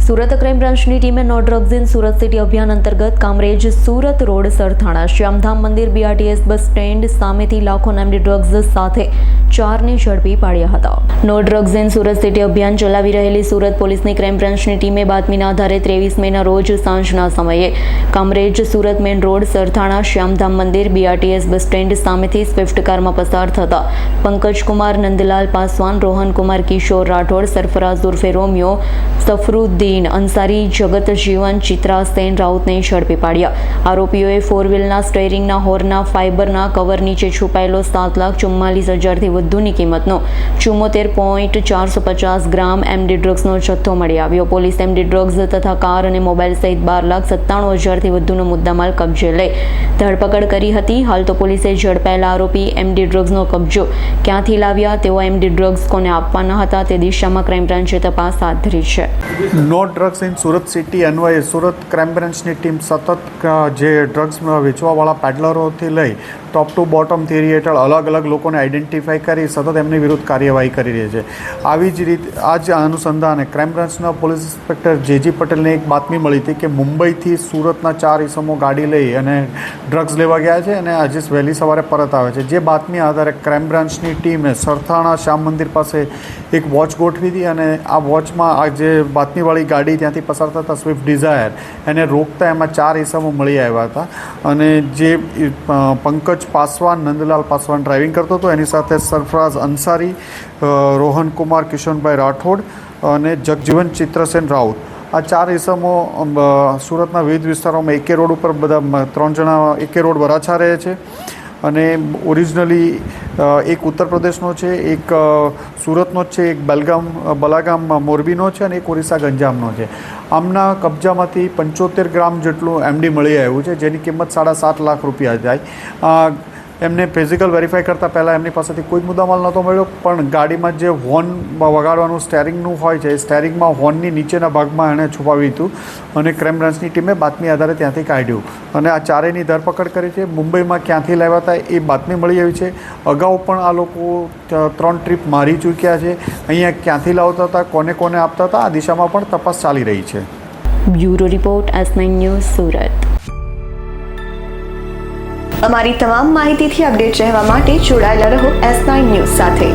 Surat crime બ્રાન્ચની ટીમે no drugs in Surat city અભિયાન અંતર્ગત કામરેજ સુરત રોડ સરથાણા શ્યામધામ મંદિર બીઆરટીએસ બસ સ્ટેન્ડ સામેથી લાખોના એમડી ડ્રગ્સ સાથે 4ને ઝડપી પાડ્યા હતા। No drugs in Surat city અભિયાન ચલાવી રહેલી સુરત પોલીસની ક્રાઇમ બ્રાન્ચની ટીમે બાતમીના આધારે 23 મેના રોજ સાંજના સમયે કામરેજ સુરત મેઇન રોડ સરથાણા શ્યામધામ મંદિર બીઆરટીએસ બસ સ્ટેન્ડ સામેથી સ્વિફ્ટ કારમાં પસાર થતા પંકજકુમાર નંદલાલ પાસવાન, રોહનકુમાર કિશોર રાઠોડ, સરફરાઝ ઉર્ફે રોમિયો, સફરુદ્દીન અંસારી, જગત જીવન, ચિત્રા સેન રાઉતને ઝડપી પાડ્યા। આરોપીઓએ ફોર વ્હીલના સ્ટીયરિંગના હોરના ફાઇબરના કવર નીચે છુપાયેલો 7,44,000થી વધુની કિંમતનો 74.450 ગ્રામ એમડી ડ્રગ્સનો જથ્થો મળી આવ્યો। પોલીસ એમડી ડ્રગ્સ તથા કાર અને મોબાઈલ સહિત 12,97,000થી વધુનો મુદ્દામાલ કબજે લઈ ધરપકડ કરી હતી। હાલ તો પોલીસે ઝડપાયેલા આરોપી એમડી ડ્રગ્સનો કબજો ક્યાંથી લાવ્યા, તેઓ એમડી ડ્રગ્સ કોને આપવાના હતા તે દિશામાં ક્રાઇમ બ્રાન્ચે તપાસ હાથ ધરી છે। No drugs in Surat city અન્વયે સુરત ક્રાઇમ બ્રાન્ચની ટીમ સતત જે ડ્રગ્સ વેચવાવાળા પેડલરોથી લઈ ટોપ ટુ બોટમ થિયરી હેઠળ અલગ અલગ લોકોને આઈડેન્ટિફાઈ કરી સતત એમની વિરુદ્ધ કાર્યવાહી કરી રહી છે। આવી જ રીતે આ જ અનુસંધાને ક્રાઇમ બ્રાન્ચના પોલીસ ઇન્સ્પેક્ટર જે.જી. પટેલને એક બાતમી મળી હતી કે મુંબઈથી સુરતના 4 ઇસમો ગાડી લઈ અને ડ્રગ્સ લેવા ગયા છે અને આજે વહેલી સવારે પરત આવે છે। જે બાતમી આધારે ક્રાઇમ બ્રાન્ચની ટીમે સરથાણા શ્યામ મંદિર પાસે એક વોચ ગોઠવી હતી અને આ વોચમાં આ જે બાતમીવાળી ગાડી ત્યાંથી પસાર થતા સ્વિફ્ટ ડિઝાયર એને રોકતા એમાં 4 ઇસમો મળી આવ્યા હતા અને જે પંકજ પાસવાન, નંદલાલ પાસવાન ડ્રાઇવિંગ કરતો હતો, એની સાથે સરફરાઝ અંસારી, રોહનકુમાર કિશોરભાઈ રાઠોડ અને જગજીવન ચિત્રસેન રાઉત, આ 4 ઇસમો સુરતના વિવિધ વિસ્તારોમાં એકે રોડ ઉપર બધા 3 જણા એકે રોડ વરાછા રહે છે અને ઓરિજિનલી એક ઉત્તર પ્રદેશનો છે, એક સુરતનો જ છે, એક બલાગામ મોરબીનો છે અને એક ઓરિસ્સા ગંજામનો છે। આમના કબજામાંથી 75 ગ્રામ જેટલું એમડી મળી આવ્યું છે, જેની કિંમત 7.5 લાખ રૂપિયા થાય। એમને ફિઝિકલ વેરીફાઈ કરતાં પહેલાં એમની પાસેથી કોઈ જ મુદ્દામાલ નહોતો મળ્યો, પણ ગાડીમાં જે હોર્ન વગાડવાનું સ્ટેરિંગનું હોય છે એ સ્ટેરિંગમાં હોર્નની નીચેના ભાગમાં એણે છુપાવ્યું હતું અને ક્રાઇમ બ્રાન્ચની ટીમે બાતમી આધારે ત્યાંથી કાઢ્યું અને આ 4ની ધરપકડ કરી છે। મુંબઈમાં ક્યાંથી લાવ્યા હતા એ બાતમી મળી આવી છે। અગાઉ પણ આ લોકો 3 ટ્રીપ મારી ચૂક્યા છે। અહીંયા ક્યાંથી લાવતા હતા, કોને કોને આપતા હતા, આ દિશામાં પણ તપાસ ચાલી રહી છે। Bureau report S9 news Surat. અમારી તમામ માહિતીથી અપડેટ રહેવા માટે જોડાયેલા રહો S9 ન્યૂઝ સાથે।